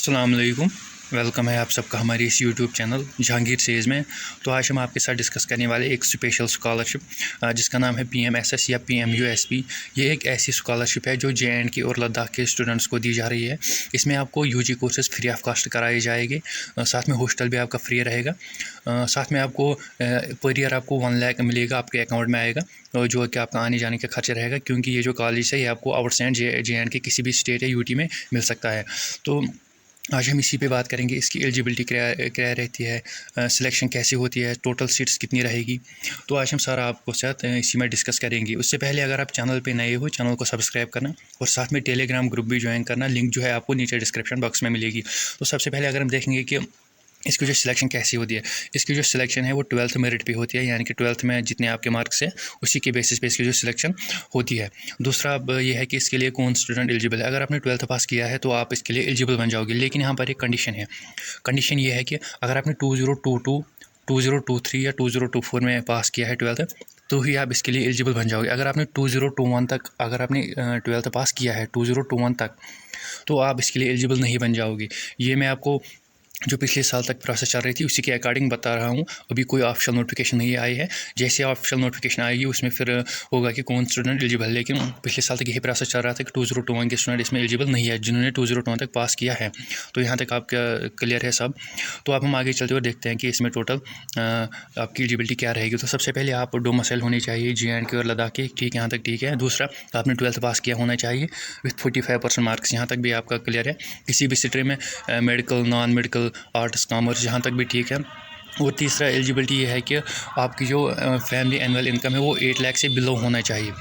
अस्सलाम वालेकुम। वेलकम है आप सबका हमारे इस यूट्यूब चैनल जहांगीर सेज में। तो आज हम आपके साथ डिस्कस करने वाले एक स्पेशल स्कॉलरशिप जिसका नाम है PMSS या PMUSP। ये एक ऐसी स्कॉलरशिप है जो JNK और लद्दाख के स्टूडेंट्स को दी जा रही है। इसमें आपको UG courses free of cost कराए जाएंगे, साथ में हॉस्टल भी आपका फ्री रहेगा, साथ में आपको पर ईयर आपको 1 लाख मिलेगा, आपके अकाउंट में आएगा, जो कि आपका आने जाने का खर्चा रहेगा, क्योंकि ये जो कॉलेज है ये आपको आउटसाइड JNK किसी भी स्टेट या UT में मिल सकता है। तो आज हम इसी पे बात करेंगे, इसकी एलिजिबिलिटी क्या रहती है, सिलेक्शन कैसे होती है, टोटल सीट्स कितनी रहेगी। तो आज हम सारा आपको साथ इसी में डिस्कस करेंगे। उससे पहले अगर आप चैनल पे नए हो, चैनल को सब्सक्राइब करना और साथ में टेलीग्राम ग्रुप भी ज्वाइन करना। लिंक जो है आपको नीचे डिस्क्रिप्शन बॉक्स में मिलेगी। तो सबसे पहले अगर हम देखेंगे कि इसकी जो सिलेक्शन कैसी होती है, इसकी जो सिलेक्शन है वो 12th मेरिट पे होती है, यानी कि 12th में जितने आपके मार्क्स हैं उसी के बेसिस पे इसकी जो सिलेक्शन होती है। दूसरा अब ये है कि इसके लिए कौन स्टूडेंट एलिजिबल है। अगर आपने 12th पास किया है तो आप इसके लिए एलिजिबल बन जाओगे, लेकिन यहाँ पर एक कंडीशन है। कंडीशन ये है कि अगर आपने 2022, 2023 या 2024 में पास किया है 12th, तो ही आप इसके लिए एलिजिबल बन जाओगे। अगर आपने 2021 तक, अगर आपने 12th पास किया है 2021 तक, तो आप इसके लिए एलिजिबल नहीं बन जाओगे। ये मैं आपको जो पिछले साल तक प्रोसेस चल रही थी उसी के अकॉर्डिंग बता रहा हूँ। अभी कोई ऑफिशियल नोटिफिकेशन नहीं आई है, जैसे ऑफिशियल नोटिफिकेशन आएगी उसमें फिर होगा कि कौन स्टूडेंट एलिजिबल। लेकिन पिछले साल तक यही प्रोसेस चल रहा था कि 2021 के स्टूडेंट इसमें एलिजिबल नहीं है, जिन्होंने 2021 तक पास किया है। तो यहाँ तक आपका क्लियर है सब। तो अब हम आगे चलते हुए देखते हैं कि इसमें टोटल आपकी एलिजिबिलिटी क्या रहेगी। तो सबसे पहले आप डोमिसाइल होनी चाहिए JNK और लद्दाख के, ठीक, यहाँ तक ठीक है। दूसरा, आपने 12th पास किया होना चाहिए विथ 45% मार्क्स, यहाँ तक भी आपका क्लियर है। किसी भी स्ट्रीम में, medical, non medical, arts, commerce, यहाँ तक भी ठीक है। और तीसरा एलिजिबिलिटी ये है कि आपकी जो फैमिली एनुअल इनकम है वो 8 लाख से बिलो होना चाहिए।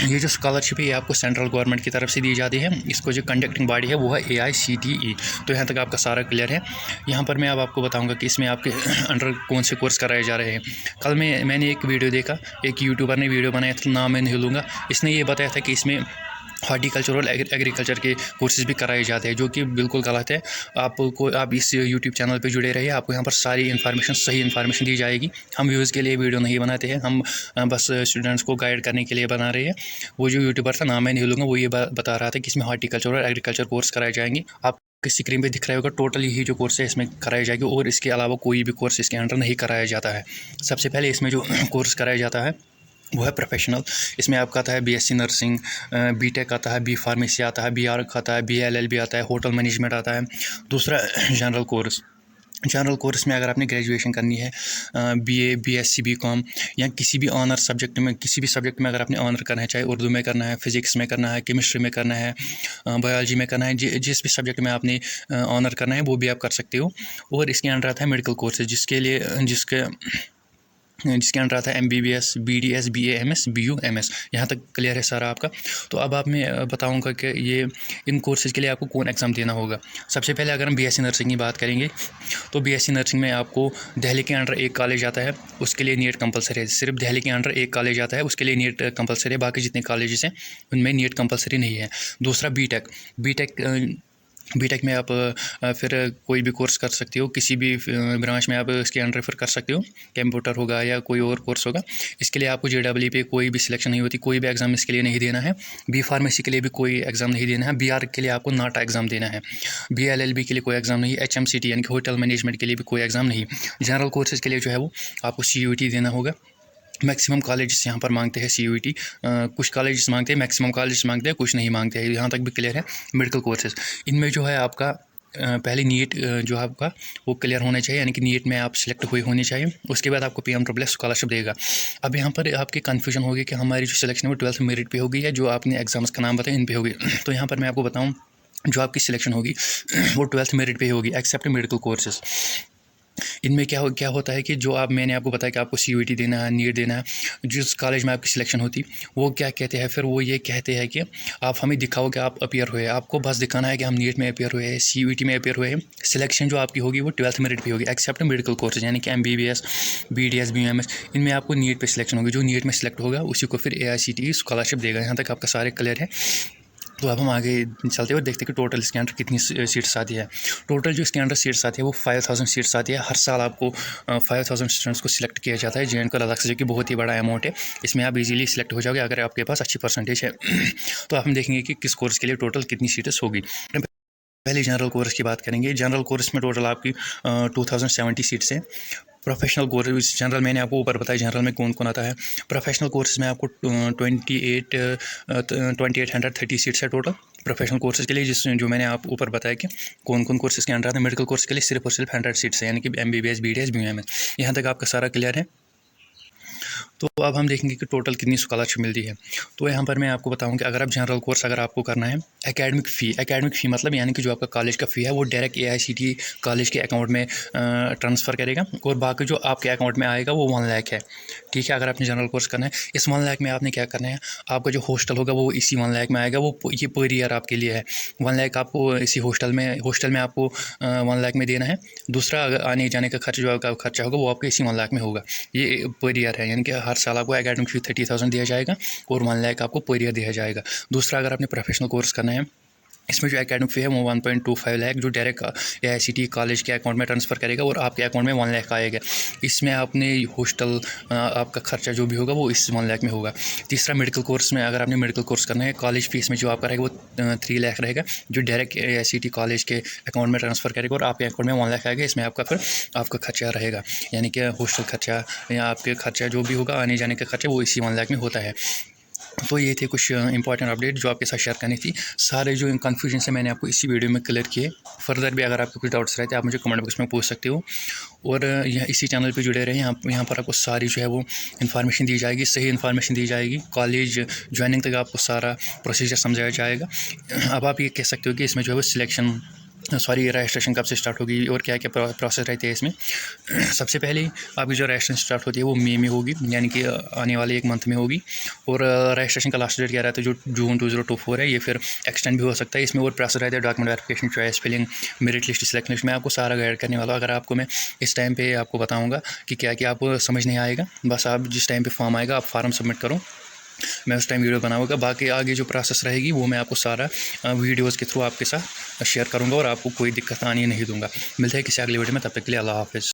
ये जो स्कॉलरशिप है ये आपको सेंट्रल गवर्नमेंट की तरफ से दी जाती है। इसको जो कंडक्टिंग बॉडी है वो है AICTE। तो यहाँ तक आपका सारा क्लियर है। यहाँ पर मैं अब आपको बताऊँगा कि इसमें आपके अंडर कौन से कोर्स कराए जा रहे हैं। कल मैंने एक वीडियो देखा, एक यूट्यूबर ने वीडियो बनाया था, नाम मैं नहीं लूँगा। इसने ये बताया था कि इसमें हॉर्टिकल्चर और एग्रीकल्चर के कोर्सेज भी कराए जाते हैं, जो कि बिल्कुल गलत है। आप इस यूट्यूब चैनल पे जुड़े रहिए, आपको यहाँ पर सारी इन्फॉर्मेशन, सही इन्फॉर्मेशन दी जाएगी। हम व्यूज़ के लिए वीडियो नहीं बनाते हैं, हम बस स्टूडेंट्स को गाइड करने के लिए बना रहे हैं। वो जो यूट्यूबर था, नाम मैं नहीं लूँगा, वो ये बता रहा था कि इसमें हॉर्टिकल्चर और एग्रीकल्चर कोर्स कराए जाएंगे। आप स्क्रीन पे दिख रहा होगा, टोटल यही जो कोर्स है इसमें कराए जाएंगे, और इसके अलावा कोई भी कोर्स इसके अंडर नहीं कराया जाता है। सबसे पहले इसमें जो कोर्स कराया जाता है वो है प्रोफेशनल। इसमें आपका आता है BSc नर्सिंग, BTech आता है, B फार्मेसी आता है, BArch आता है, BLLB आता है, होटल मैनेजमेंट आता है। दूसरा, जनरल कोर्स। जनरल कोर्स में अगर आपने ग्रेजुएशन करनी है, BA, BSc, BCom या किसी भी ऑनर सब्जेक्ट में, किसी भी सब्जेक्ट में अगर आपने ऑनर करना है, चाहे उर्दू में करना है, फिजिक्स में करना है, केमिस्ट्री में करना है, बायोलॉजी में करना है, जिस भी सब्जेक्ट में आपने ऑनर करना है वो भी आप कर सकते हो। और इसके अंडर आता है मेडिकल कोर्सेज, जिसके अंडर आता है MBBS, BDS, BAMS, BUMS। यहाँ तक क्लियर है सारा आपका। तो अब आप मैं बताऊँगा कि ये इन कोर्सेज़ के लिए आपको कौन एग्ज़ाम देना होगा। सबसे पहले अगर हम BSc नर्सिंग की बात करेंगे, तो BSc नर्सिंग में आपको दिल्ली के अंडर एक कॉलेज आता है, उसके लिए नीट कंपलसरी है। सिर्फ दिल्ली के अंडर एक कॉलेज आता है, उसके लिए नीट कंपलसरी है। बाकी जितने कॉलेजेस हैं उनमें नीट कंपलसरी नहीं है। दूसरा, बीटेक में आप फिर कोई भी कोर्स कर सकते हो, किसी भी ब्रांच में आप इसके अंडर फिर कर सकते हो। कंप्यूटर होगा या कोई और कोर्स होगा। इसके लिए आपको JEE पे कोई भी सिलेक्शन नहीं होती, कोई भी एग्ज़ाम इसके लिए नहीं देना है। B फार्मेसी के लिए भी कोई एग्ज़ाम नहीं देना है। BR के लिए आपको नाटा एग्ज़ाम देना है। BLLB के लिए कोई एग्ज़ाम नहीं। HMCT यानी कि होटल मैनेजमेंट के लिए भी कोई एग्ज़ाम नहीं। जनरल कोर्सेज़ के लिए जो है वो आपको CUET देना होगा। मैक्सिमम कॉलेजेस यहाँ पर मांगते हैं CUET, कुछ कॉलेजेस मांगते हैं, मैक्सिमम कॉलेजेस मांगते हैं, कुछ नहीं मांगते हैं। यहाँ तक भी क्लियर है। मेडिकल कोर्सेज, इनमें जो है आपका पहले नीट जो है आपका वो क्लियर होना चाहिए, यानी कि नीट में आप सिलेक्ट हुए होने चाहिए। उसके बाद आपको PMSS स्कॉलरशिप देगा। अब यहाँ पर आपकी कन्फ्यूजन होगी कि हमारी जो सिलेक्शन है वो 12th मेरिट पे होगी या जो आपने एग्जाम्स का नाम बताया इन पे होगी। तो यहाँ पर मैं आपको बताऊँ, जो आपकी सिलेक्शन होगी वो 12th मेरिट पे होगी, एक्सेप्ट मेडिकल कोर्सेज। इनमें क्या होता है कि जो मैंने आपको बताया कि आपको CUET देना है, नीट देना है। जिस कॉलेज में आपकी सिलेक्शन होती वो क्या कहते हैं, फिर वो ये कहते हैं कि आप हमें दिखाओ कि आप अपीयर हुए। आपको बस दिखाना है कि हम नीट में अपीयर हुए हैं, CUET में अपीयर हुए हैं। सिलेक्शन जो आपकी होगी वो 12th मेरिट पे होगी, एक्सेप्ट मेडिकल कोर्सेज, यानी कि MBBS, BDS, BUMS। इनमें आपको नीट पे सिलेक्शन होगी। जो नीट में सिलेक्ट होगा उसी को फिर AICTE स्कॉलरशिप देगा। यहाँ तक आपका सारे क्लियर है। तो अब हम आगे चलते हुए देखते हैं कि टोटल इसके अंदर कितनी सीट्स आती है। टोटल जो इसके अंदर सीट्स आती है वो 5000 सीट्स आती है। हर साल आपको 5000 स्टूडेंट्स को सिलेक्ट किया जाता है JNK लद्दाख से, जो कि बहुत ही बड़ा अमाउंट है। इसमें आप इजीली सिलेक्ट हो जाओगे अगर आपके पास अच्छी परसेंटेज है। तो आप हम देखेंगे कि किस कोर्स के लिए टोटल कितनी सीट्स होगी। पहले जनरल कोर्स की बात करेंगे। जनरल कोर्स में टोटल आपकी 2070 सीट्स हैं। प्रोफेशनल कोर्स जनरल मैंने आपको ऊपर बताया जनरल में कौन कौन आता है। प्रोफेशनल कोर्स में आपको 2830 सीट्स है टोटल प्रोफेशनल कोर्सेज के लिए, जिस जो मैंने आप ऊपर बताया कि कौन कौन कोर्सेज के अंडर आता है। मेडिकल कोर्स के लिए सिर्फ और सिर्फ 100 सीट्स है, यानी कि MBBS BDS BMS। यहाँ तक आपका सारा क्लियर है। तो अब हम देखेंगे कि टोटल कितनी स्कॉलरशिप मिलती है। तो यहाँ पर मैं आपको बताऊँ कि अगर आप जनरल कोर्स अगर आपको करना है, एकेडमिक फ़ी मतलब यानी कि जो आपका कॉलेज का फ़ी है वो डायरेक्ट AICTE कॉलेज के अकाउंट में ट्रांसफ़र करेगा, और बाकी जो आपके अकाउंट में आएगा वो 1 लाख है। ठीक है, अगर आपने जनरल कोर्स करना है, इस 1 लाख में आपने क्या करना है, आपका जो हॉस्टल होगा वो इसी 1 लाख में आएगा। वो ये पर ईयर आपके लिए है। 1 लाख आपको इसी हॉस्टल में आपको 1 लाख में देना है। दूसरा अगर आने जाने का खर्च जो आपका खर्चा होगा वो आपके इसी 1 लाख में होगा। ये पर ईयर है, यानी कि हर साल आपको एकेडमिक फ़ी 30,000 दिया जाएगा और 1 लाख आपको पर ईयर दिया जाएगा। दूसरा अगर आपने प्रोफेशनल कोर्स करना है, इसमें जो एकेडमिक फ़ी है वो 1.25 लाख जो डायरेक्ट AICTE कॉलेज के अकाउंट में ट्रांसफ़र करेगा और आपके अकाउंट में 1 लाख आएगा। इसमें आपने हॉस्टल आपका खर्चा जो भी होगा वो इस 1 लाख में होगा। तीसरा मेडिकल कोर्स में अगर आपने मेडिकल कोर्स करना है, कॉलेज फीस में जो आपका रहेगा वो 3 लाख रहेगा जो डायरेक्ट AICTE कॉलेज के अकाउंट में ट्रांसफ़र करेगा और आपके अकाउंट में 1 लाख आएगा। इसमें आपका फिर आपका खर्चा रहेगा, यानी कि हॉस्टल खर्चा या आपके खर्चा जो भी होगा आने जाने का खर्चा वो इसी 1 लाख में होता है। तो ये थे कुछ इंपॉर्टेंट अपडेट जो आपके साथ शेयर करनी थी। सारे जो कन्फ्यूजन से मैंने आपको इसी वीडियो में क्लियर किए। फर्दर भी अगर आपको कुछ डाउट्स रहते हैं आप मुझे कमेंट बॉक्स में पूछ सकते हो, और यहाँ इसी चैनल पे जुड़े रहें। यहाँ पर आपको सारी जो है वो इन्फॉर्मेशन दी जाएगी, सही इन्फॉर्मेशन दी जाएगी। कॉलेज ज्वाइनिंग तक आपको सारा प्रोसीजर समझाया जाएगा। अब आप ये कह सकते हो कि इसमें जो है वो रजिस्ट्रेशन कब से स्टार्ट होगी और क्या क्या प्रोसेस रहते हैं इसमें। सबसे पहले आपकी जो रजिस्ट्रेशन स्टार्ट होती है वो मई में होगी, यानी कि आने वाले 1 मंथ में होगी। और रजिस्ट्रेशन का लास्ट डेट क्या रहता है जो जून 2024 है, ये फिर एक्सटेंड भी हो सकता है। इसमें और प्रोसेस रहते हैं document verification, choice filling, merit list, selection list. मैं आपको सारा गाइड करने वाला हूँ। अगर आपको मैं इस टाइम पे आपको बताऊँगा कि क्या क्या आपको समझ नहीं आएगा, बस आप जिस टाइम पे फॉर्म आएगा आप फार्म सबमिट करो, मैं उस टाइम वीडियो बनाऊंगा। बाकी आगे जो प्रोसेस रहेगी वो मैं आपको सारा वीडियोज़ के थ्रू आपके साथ शेयर करूंगा और आपको कोई दिक्कत आनी नहीं दूंगा। मिलते हैं किसी अगले वीडियो में, तब तक के लिए अल्लाह हाफ़िज़।